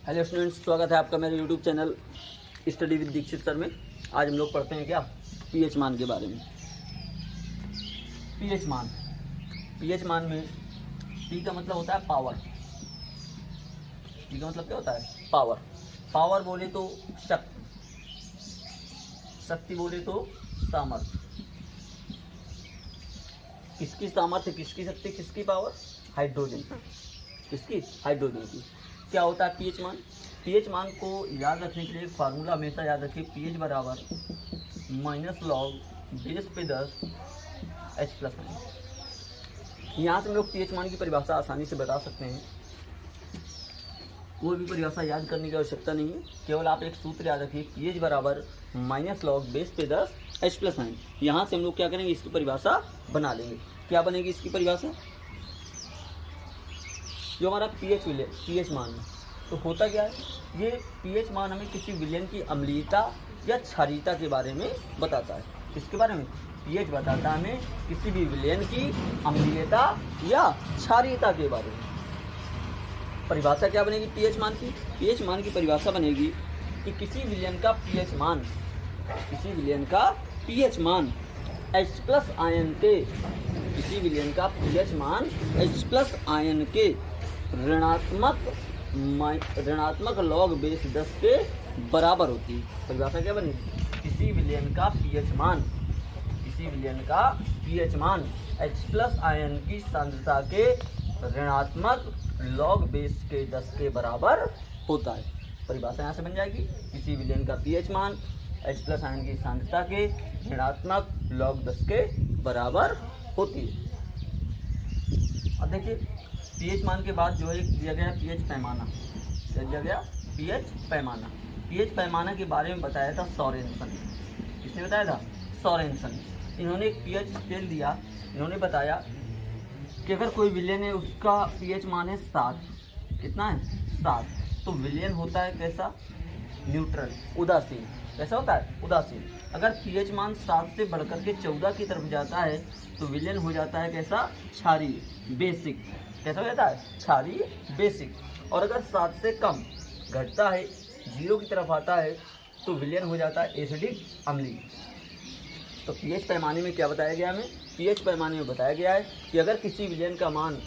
Hello students, स्वागत है आपका मेरे YouTube channel study with Dixit sir में। आज हम लोग पढ़ते हैं क्या पीएच मान के बारे में। पीएच मान में पी का मतलब होता है पावर। पी का मतलब क्या होता है? पावर बोले तो शक्ति बोले तो सामर्थ्य। किसकी सामर्थ्य, किसकी शक्ति, किसकी पावर? हाइड्रोजन। किसकी? हाइड्रोजन की। क्या होता है पीएच मान? पीएच मान को याद रखने के लिए फार्मूला हमेशा याद रखिए, पीएच बराबर -log बेस पे 10 H+9। यहाँ से हम लोग पीएच मान की परिभाषा आसानी से बता सकते हैं। कोई भी परिभाषा याद करने की आवश्यकता नहीं है, केवल आप एक सूत्र याद रखिए, पीएच बराबर -log बेस पे 10 H+9। यहाँ से हम लोग क्या करेंगे, इसकी परिभाषा बना लेंगे। क्या बनेगी इसकी परिभाषा? जो हमारा पीएच मान है, तो होता क्या है, ये पीएच मान हमें किसी विलयन की अम्लीयता या क्षारीयता के बारे में बताता है। किसके बारे में? पीएच बताता है हमें किसी भी विलयन की अम्लीयता या क्षारीयता के बारे में। परिभाषा क्या बनेगी पीएच मान की? पीएच मान की परिभाषा बनेगी कि किसी विलयन का पीएच मान H+ आयन के, किसी विलयन का पीएच मान H+ आयन के ऋणात्मक log बेस 10 के बराबर होती है। परिभाषा क्या बनेगी? किसी विलयन का पीएच मान H+ आयन की सांद्रता के ऋणात्मक log बेस के 10 के बराबर होता है। परिभाषा यहाँ से बन जाएगी, किसी विलयन का पीएच मान H+ आयन की सांद्रता के ऋणात्मक log 10 के बराबर होती है। अब देखिए, पीएच मान के बाद जो है दिया गया पीएच पैमाना। क्या दिया गया? पीएच पैमाना। पीएच पैमाना के बारे में बताया था सोरेनसन। किसने बताया था? सोरेनसन। इन्होंने एक पीएच स्केल दिया। इन्होंने बताया कि अगर कोई विलयन है, उसका पीएच मान है 7। कितना है? 7। तो विलयन होता है कैसा? न्यूट्रल, उदासीन। कैसा होता है? उदासीन। अगर पीएच मान 7 से बढ़कर के 14 की तरफ जाता है तो विलयन हो जाता है कैसा? क्षारीय, बेसिक। कैसा हो जाता है? क्षारीय, बेसिक। और अगर 7 से कम घटता है, 0 की तरफ आता है, तो विलयन हो जाता है एसिडिक, अम्लीय। तो पीएच पैमाने में क्या बताया गया हमें? पीएच पैमाने में बताया गया है कि अगर किसी विलयन का मान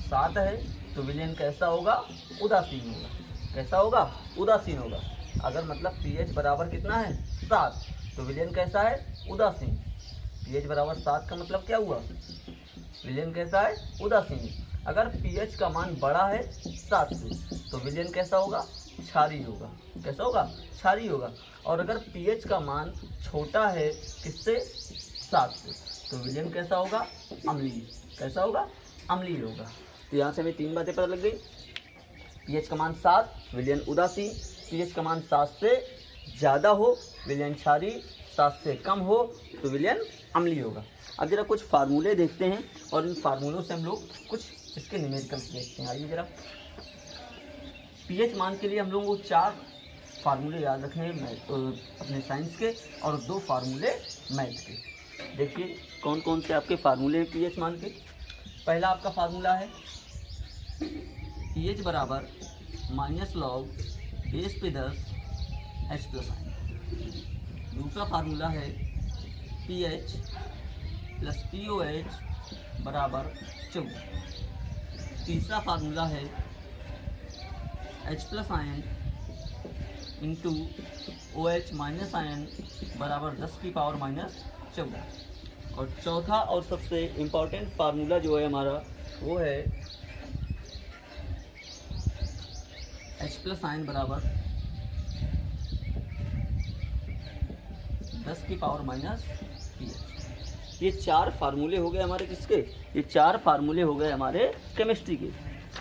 7 है तो विलयन कैसा होगा? उदासीन होगा। कैसा होगा? उदासीन होगा। अगर मतलब पीएच बराबर कितना है? 7, तो विलयन कैसा है? उदासीन। पीएच बराबर 7 का मतलब क्या हुआ? विलयन कैसा है? उदासीन। अगर पीएच का मान बड़ा है 7 से, तो विलयन कैसा होगा? क्षारीय होगा। कैसा होगा? क्षारीय होगा। और अगर पीएच का मान छोटा है किससे? 7 से, तो विलयन कैसा होगा? अम्लीय। कैसा होगा? अम्लीय होगा। तो यहाँ से हमें 3 बातें पता लग गई। पीएच का मान 7, विलयन उदासीन। पीएच का मान 7 से ज़्यादा हो, विलयन क्षारीय। 7 से कम हो तो विलयन अम्लीय होगा। अब जरा कुछ फार्मूले देखते हैं और इन फार्मूलों से हम लोग कुछ इसके न्यूमेरिकल्स देखते हैं। आइए जरा, पीएच मान के लिए हम लोगों को 4 फार्मूले याद रखने हैं अपने साइंस के, और 2 फार्मूले मैथ के। देखिए कौन कौन से आपके फार्मूले हैं पीएच मान के। पहला आपका फार्मूला है पीएच बराबर -log बेस पे 10 H+ आयन। दूसरा फार्मूला है pH + POH बराबर 14। तीसरा फार्मूला है H+ ion into OH - ion बराबर 10 की पावर -14। और चौथा और सबसे इम्पॉर्टेंट फार्मूला जो है हमारा, वो है H+ आयन बराबर 10 की पावर -pH। ये 4 फार्मूले हो गए हमारे किसके? ये 4 फार्मूले हो गए हमारे केमिस्ट्री के।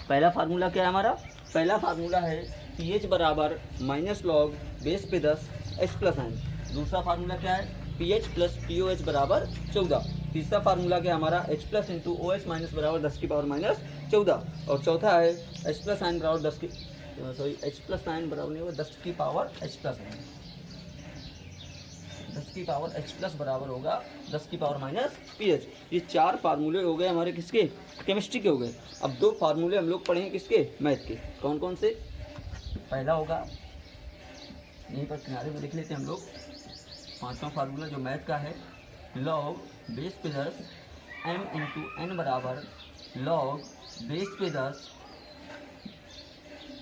पहला फार्मूला क्या है हमारा? पहला फार्मूला है pH बराबर -log बेस पे 10 H+ आयन। दूसरा फार्मूला क्या है? pH + POH बराबर 14। तीसरा फार्मूला क्या है हमारा? H+ इंटू OH माइनस बराबर 10 की पावर -14। और चौथा है H+ आयन बराबर 10 की पावर H+ आयन। 10 की पावर H+ बराबर होगा 10 की पावर -pH। ये 4 फार्मूले हो गए हमारे किसके? केमिस्ट्री के हो गए। अब 2 फार्मूले हम लोग पढ़ेंगे किसके? मैथ के। कौन कौन से? पहला होगा, यहीं पर किनारे में लिख लेते हैं हम लोग, पांचवा फार्मूला जो मैथ का है, लॉग बेस पे 10 m इंटू एन बराबर लॉग बेस पे 10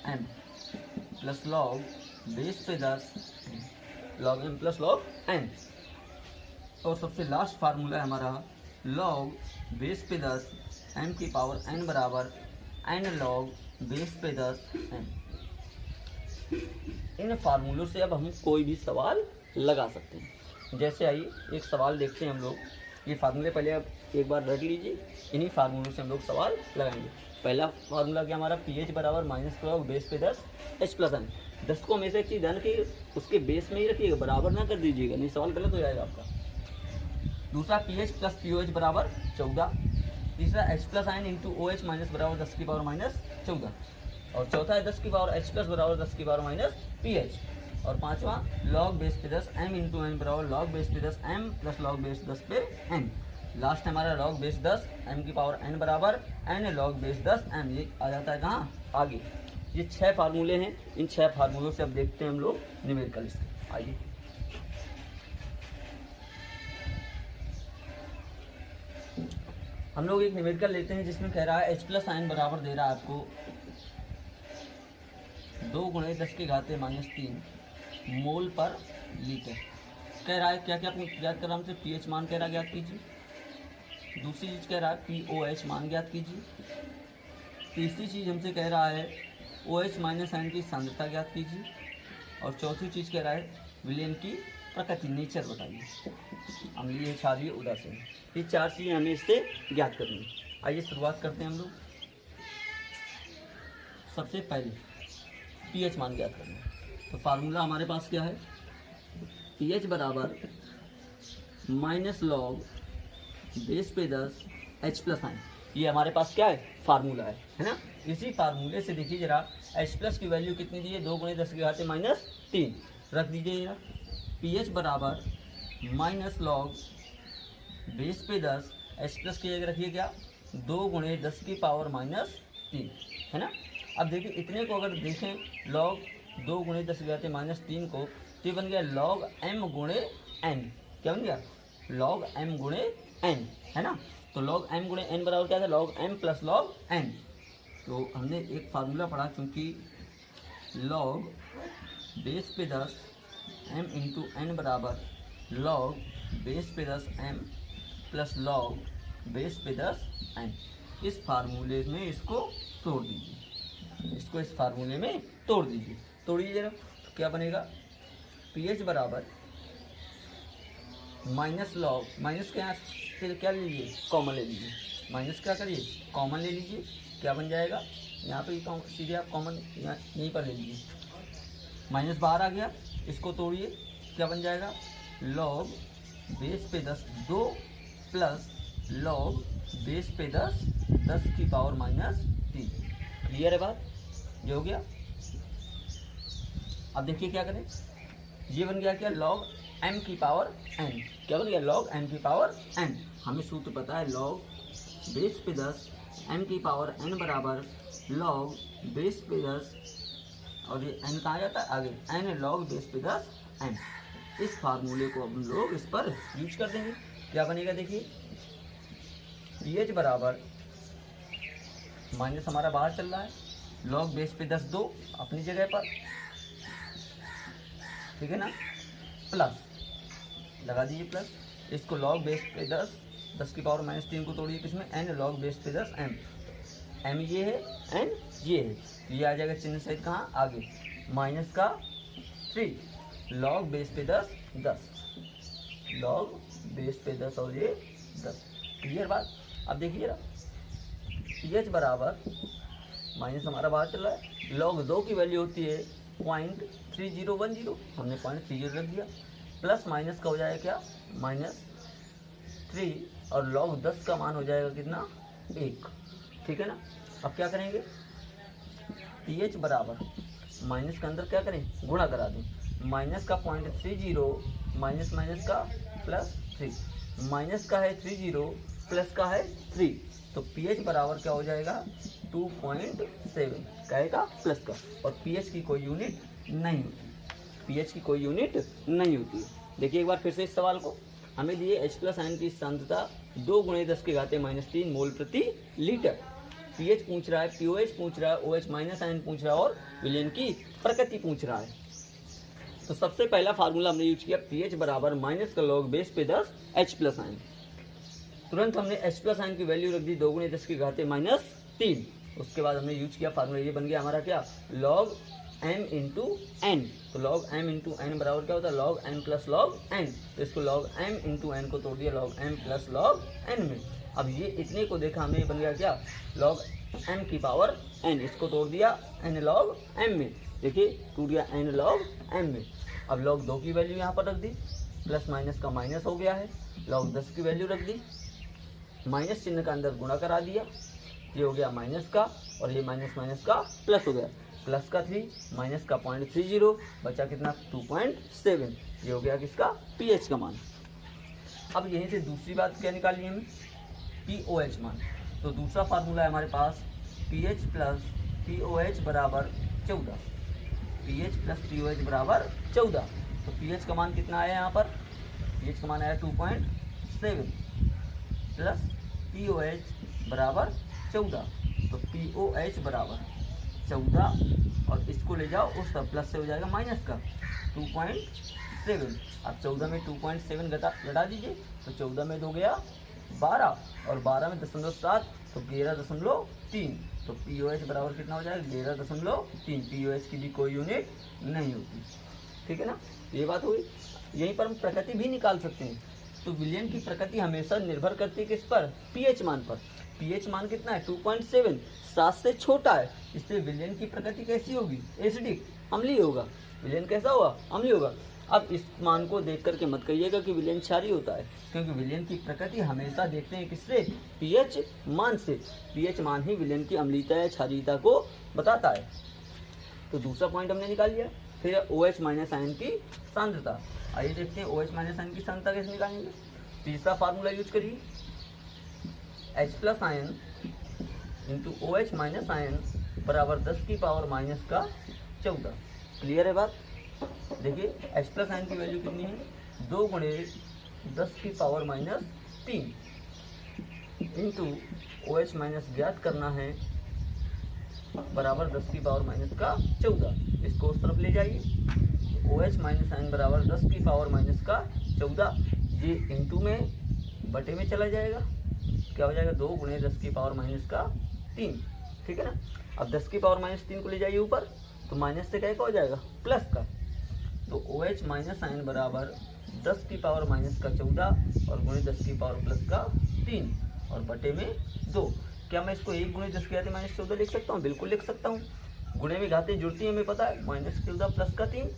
m प्लस लॉग बेस पे 10 log m plus log n। और सबसे लास्ट फार्मूला है हमारा लॉग बेस पे 10 m की पावर n बराबर n लॉग बेस पे 10 m। इन फार्मूलों से अब हम कोई भी सवाल लगा सकते हैं। जैसे आइए एक सवाल देखते हैं हम लोग, ये फार्मूले पहले अब एक बार रट लीजिए, इन्हीं फार्मूलों से हम लोग सवाल लगाएंगे। पहला फार्मूला क्या हमारा, pH बराबर माइनस लॉग बेस पे 10 h प्लस n। 10 को हमेशा एक चीज़ ध्यान रखिए, उसके बेस में ही रखिएगा, बराबर ना कर दीजिएगा, नहीं सवाल गलत हो जाएगा आपका। दूसरा pH प्लस POH बराबर 14। तीसरा h plus n into OH minus बराबर 10 की पावर माइनस 14। और चौथा है 10 की पावर h प्लस बराबर 10 की पावर माइनस pH। और पांचवा लॉग बेस पे 10 m इंटू एन बराबर लॉग बेस पे 10 m प्लस लॉग बेस 10 पे n। लास्ट हमारा लॉग बेस 10 m की पावर n बराबर n लॉग बेस 10 m। ये आ जाता है कहाँ, आगे। ये 6 फार्मूले हैं, इन 6 फार्मूलों से अब देखते हैं हम लोग न्यूमेरिकल इसके। आइए हम लोग एक न्यूमेरिकल लेते हैं जिसमें कह रहा है h प्लस आयन बराबर दे रहा है आपको 2 गुणे 10 की घाते माइनस 3 मोल पर लीटर। कह रहा है क्या क्या आपको ज्ञात कर रहा है हमसे, pH मान कह रहा है ज्ञात कीजिए। दूसरी चीज़ कह रहा है POH मान ज्ञात कीजिए। तीसरी चीज़ हमसे कह रहा है OH माइनस आयन की सांद्रता ज्ञात कीजिए। और चौथी चीज़ कह रहा है विलयन की प्रकृति, नेचर बताइए, अम्लीय, क्षारीय, उदासीन। ये 4 चीज़ें हमें इससे ज्ञात करनी है। आइए शुरुआत करते हैं हम लोग। सबसे पहले pH मान ज्ञात करना है, तो फार्मूला हमारे पास क्या है, pH बराबर माइनस लॉग बेस पे 10 h प्लस आयन। ये हमारे पास क्या है, फार्मूला है ना। इसी फार्मूले से देखिए जरा, h प्लस की वैल्यू कितनी दी है, 2 गुणे 10 की घाते माइनस 3 रख दीजिए जरा। pH बराबर माइनस लॉग बेस पे 10 h प्लस की जगह रखिए क्या, 2 गुणे 10 की पावर माइनस 3, है ना। अब देखिए इतने को अगर देखें, लॉग 2 गुणे 10 की घाते माइनस 3 को, तो ये बन गया लॉग m गुणे n। क्या बन गया, लॉग m गुणे n, है ना। तो लॉग m गुणे n बराबर क्या था, log m plus log n। तो हमने एक फार्मूला पढ़ा, क्योंकि लॉग बेस पे 10 m इंटू n बराबर लॉग बेस पे 10 m प्लस लॉग बेस पे 10 n। इस फार्मूले में इसको तोड़ दीजिए, इसको इस फार्मूले में तोड़ दीजिए, तोड़िए जरा, तो क्या बनेगा, pH बराबर माइनस लॉग, माइनस के यहाँ से क्या ले लीजिए, कॉमन ले लीजिए, माइनस क्या करिए, कॉमन ले लीजिए। क्या बन जाएगा, यहाँ पे सीधे आप कॉमन यहीं पर ले लीजिए, माइनस बाहर आ गया, इसको तोड़िए, क्या बन जाएगा, लॉग बेस पे 10 2 प्लस लॉग बेस पे 10 की पावर माइनस 3। क्लियर है बात, ये हो गया। अब देखिए क्या करें, ये बन गया क्या, लॉग m की पावर n। क्या बन गया, लॉग m की पावर n। हमें सूत्र पता है, लॉग बेस पे 10 m की पावर n बराबर लॉग बेस पे 10, और ये n कहाँ जाता है, आगे n लॉग बेस पे 10 n। इस फार्मूले को हम लोग इस पर यूज कर देंगे। क्या बनेगा, देखिए pH बराबर माइनस हमारा बाहर चल रहा है, लॉग बेस पे 10 2 अपनी जगह पर, ठीक है ना, प्लस लगा दीजिए प्लस, इसको लॉग बेस पे 10 की पावर माइनस 3 को तोड़िए किसमें, n लॉग बेस पे 10 m। m ये है, n ये है, ये आ जाएगा चिन्ह सहित कहाँ, आगे माइनस का 3 लॉग बेस पे 10 लॉग बेस पे 10 और ये 10। क्लियर बात। अब देखिए ना, pH बराबर माइनस हमारा बाहर चल रहा है, लॉग 2 की वैल्यू होती है 0.3010, हमने 0.30 रख दिया, प्लस माइनस का हो जाएगा क्या, -3, और लॉग 10 का मान हो जाएगा कितना, 1। ठीक है ना। अब क्या करेंगे, pH बराबर माइनस के अंदर क्या करें, गुणा करा दें, माइनस का 0.30 माइनस माइनस का +3, माइनस का है 30 प्लस का है 3, तो pH बराबर क्या हो जाएगा 2.7 कहेगा प्लस का। और पीएच की कोई यूनिट नहीं होती, पीएच की कोई यूनिट नहीं होती। देखिए एक बार फिर से इस सवाल को, हमें दिए H प्लस आयन की सांद्रता 2 × 10⁻³ मोल प्रति लीटर। पीएच पूछ रहा है, पीओएच पूछ रहा है, OH माइनस आयन पूछ रहा है और विलयन की प्रकृति पूछ रहा है। तो सबसे पहला फार्मूला हमने यूज किया पीएच बराबर माइनस का लॉग बेस पे 10 H प्लस आयन। तुरंत हमने H प्लस आयन की वैल्यू रख दी 2 × 10⁻³ उसके बाद हमने यूज किया फार्मूला, ये बन गया हमारा क्या, लॉग m इंटू एन। तो लॉग m इंटू एन बराबर क्या होता है, log m plus log n। तो इसको लॉग m इंटू एन को तोड़ दिया log m plus log n में। अब ये इतने को देखा हमने, ये बन गया क्या, लॉग m की पावर n। इसको तोड़ दिया n लॉग m में, देखिए टूट गया n लॉग m में। अब लॉग 2 की वैल्यू यहाँ पर रख दी, प्लस माइनस का माइनस हो गया है, लॉग 10 की वैल्यू रख दी, माइनस चिन्ह का अंदर गुणा करा दिया, ये हो गया माइनस का और ये माइनस माइनस का प्लस हो गया, प्लस का 3 माइनस का 0.30 बचा कितना 2.7। ये हो गया किसका, पीएच का मान। अब यहीं से दूसरी बात क्या निकाली हमें, पीओएच मान। तो दूसरा फार्मूला है हमारे पास पीएच प्लस पीओएच बराबर 14, पीएच प्लस पीओएच बराबर 14। तो पीएच का मान कितना आया यहाँ पर, पीएच का मान आया 2.7 प्लस पीओएच बराबर 14। तो पीओएच बराबर 14 और इसको ले जाओ उस तरफ, प्लस से हो जाएगा माइनस का 2.7। अब 14 में 2.7 घटा दीजिए, तो 14 में 2 गया 12 और 12 में 0.7 तो 11.3। तो पीओएच बराबर कितना हो जाएगा, 11.3। पीओएच की भी कोई यूनिट नहीं होती, ठीक है ना। ये बात हुई। यहीं पर हम प्रकृति भी निकाल सकते हैं। तो विलयन की प्रकृति हमेशा निर्भर करती है किस पर, पीएच मान पर। पीएच मान कितना है 2.7, 7 से छोटा है, इसलिए विलयन की प्रकृति कैसी होगी, एसिडिक, अम्लीय होगा। विलयन कैसा होगा, अम्लीय होगा। अब इस मान को देख करके मत कहिएगा कि विलयन क्षारीय होता है, क्योंकि विलयन की प्रकृति हमेशा देखते हैं किससे, पीएच मान से। पीएच मान ही विलयन की अम्लीयता या क्षारीयता को बताता है। तो दूसरा पॉइंट हमने निकाल लिया। फिर OH माइनस आयन की सांद्रता। आइए देखते हैं OH माइनस आयन की सांद्रता कैसे निकालेंगे। तीसरा फार्मूला यूज करिए, H plus ion into OH minus ion बराबर 10 की पावर माइनस का 14। क्लियर है बात। देखिए H प्लस आयन की वैल्यू कितनी है, 2 × 10 की power minus 3 into OH minus ज्ञात करना है बराबर 10 की पावर माइनस का 14। इसको उस तरफ ले जाइए, OH माइनस आयन बराबर 10 की पावर माइनस का 14। ये इंटू में बटे में चला जाएगा, क्या हो जाएगा 2 × 10 की पावर माइनस का 3, ठीक है ना। अब 10 की पावर माइनस 3 को ले जाइए ऊपर, तो माइनस से क्या हो जाएगा, प्लस का। तो OH माइनस आयन बराबर 10 की पावर माइनस का 14 और गुणे 10 की पावर प्लस का 3 और बटे में 2। क्या मैं इसको 1 × 10 की घाते माइनस 14 लिख सकता हूँ, बिल्कुल लिख सकता हूँ। गुणे में घातें जुड़ती हैं, हमें पता है, -14 प्लस का 3,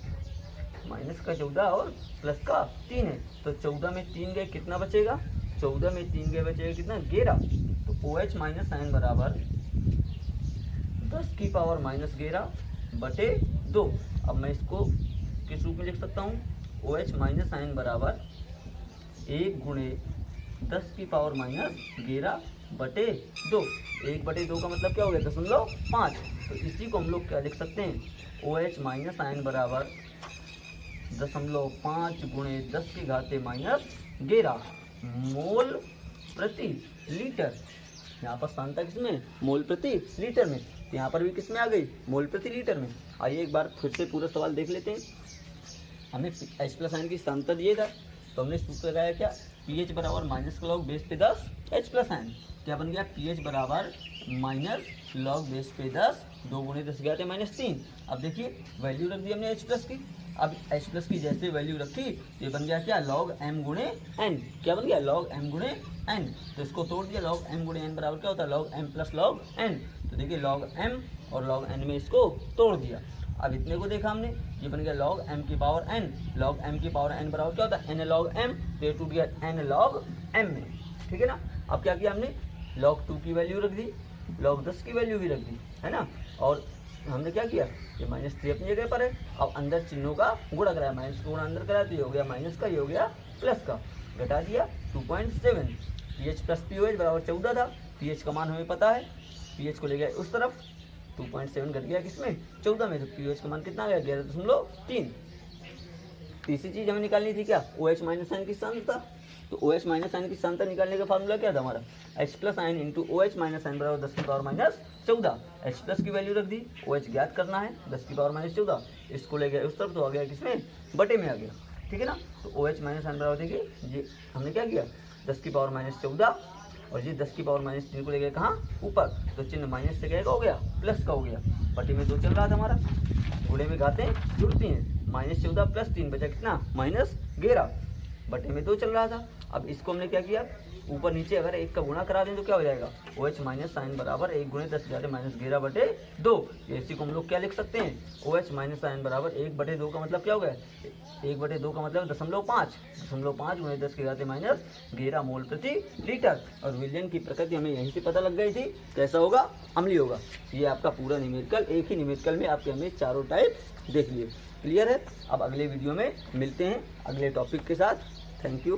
माइनस का 14 और प्लस का 3 है। तो 14 में 3 गए, कितना बचेगा, 14 में 3 गए बचेगा कितना, 11। तो OH माइनस आयन बराबर 10 की पावर माइनस 11 बटे 2। अब मैं इसको किस रूप में लिख सकता हूँ, OH माइनस आयन बराबर 1 × 10 की पावर माइनस 11 बटे 2। 1 बटे 2 का मतलब क्या हो गया, 0.5। तो इसी को हम लोग क्या लिख सकते हैं, OH माइनस आयन बराबर 0.5 × 10 की घाते माइनस 11 मोल प्रति लीटर। यहाँ पर सांद्रता किसमें, मोल प्रति लीटर में। तो यहाँ पर भी किसमें आ गई, मोल प्रति लीटर में। आइए एक बार फिर से पूरा सवाल देख लेते हैं। हमें H प्लस आयन की सांद्रता दिए था, तो हमने सूत्र लगाया क्या, पीएच बराबर माइनस का लॉग बेस पे 10 H प्लस आयन। क्या बन गया, पीएच बराबर माइनस लॉग बेस पे 10 2 × 10 गया माइनस 3। अब देखिए वैल्यू रख दी हमने H प्लस की। अब H प्लस की जैसे वैल्यू रखी, ये बन गया क्या, लॉग m × n। क्या बन गया, लॉग m × n। तो इसको तोड़ दिया, लॉग m × n बराबर क्या होता है, log m plus log n। तो देखिए लॉग m और लॉग n में इसको तोड़ दिया। अब इतने को देखा हमने, ये बन गया लॉग m की पावर n। लॉग m की पावर n बराबर क्या होता है, n लॉग m। तो ये टूट गया n लॉग m में, ठीक है ना। अब क्या किया हमने, लॉग 2 की वैल्यू रख दी, लॉग 10 की वैल्यू भी रख दी, है ना। और हमने क्या किया, ये -3 अपनी जगह पर है। अब अंदर चिन्हों का गुणा कराया, माइनस का गुणा अंदर कराया, तो ये हो गया माइनस का, ये हो गया प्लस का, घटा दिया 2.7। पीएच प्लस पीओएच बराबर 14 था। पीएच का मान हमें पता है, पीएच को ले गया उस तरफ, 2.7 घट गया किसमें 14 में, तो पीएच का मान कितना आ गया 11.3। तीसरी चीज हमें निकालनी थी क्या, OH माइनस आयन की सांद्रता। तो OH माइनस आयन की सांद्रता निकालने का फार्मूला क्या था हमारा, H plus ion into OH minus ion बराबर 10 की पावर माइनस 14। H प्लस की वैल्यू रख दी, OH ज्ञात करना है 10 की पावर माइनस 14, इसको ले गया उस तरफ तो आ गया किसमें बटे में आ गया, ठीक है ना। तो OH माइनस आयन बराबर देखिए ये हमने क्या किया 10 की पावर माइनस 14 और ये 10 की पावर माइनस 3 को ले गए कहाँ ऊपर, तो चिन्ह माइनस से क्या हो गया प्लस का हो गया, बटे में 2 चल रहा था हमारा, गुणे में घातें जुड़ती हैं, -14 प्लस 3 बचा कितना -11, बटे में 2 चल रहा था। अब इसको हमने क्या किया ऊपर नीचे अगर 1 का गुणा करा दें तो क्या हो जाएगा, OH माइनस साइन बराबर 1 गुणे 10 -11 बटे 2। इसी को हम लोग क्या लिख सकते हैं, OH माइनस साइन बराबर 1 बटे 2 का मतलब क्या हो गया, 1 बटे 2 का मतलब 0.5 गुणे 10 के घाते -11 मोल प्रति लीटर। और विलयन की प्रकृति हमें यहीं से पता लग गई थी, कैसा होगा अम्लीय होगा। ये आपका पूरा न्यूमेरिकल, एक ही न्यूमेरिकल में आपके हमें चारों टाइप देख लिए, क्लियर है। अब अगले वीडियो में मिलते हैं अगले टॉपिक के साथ। Thank you.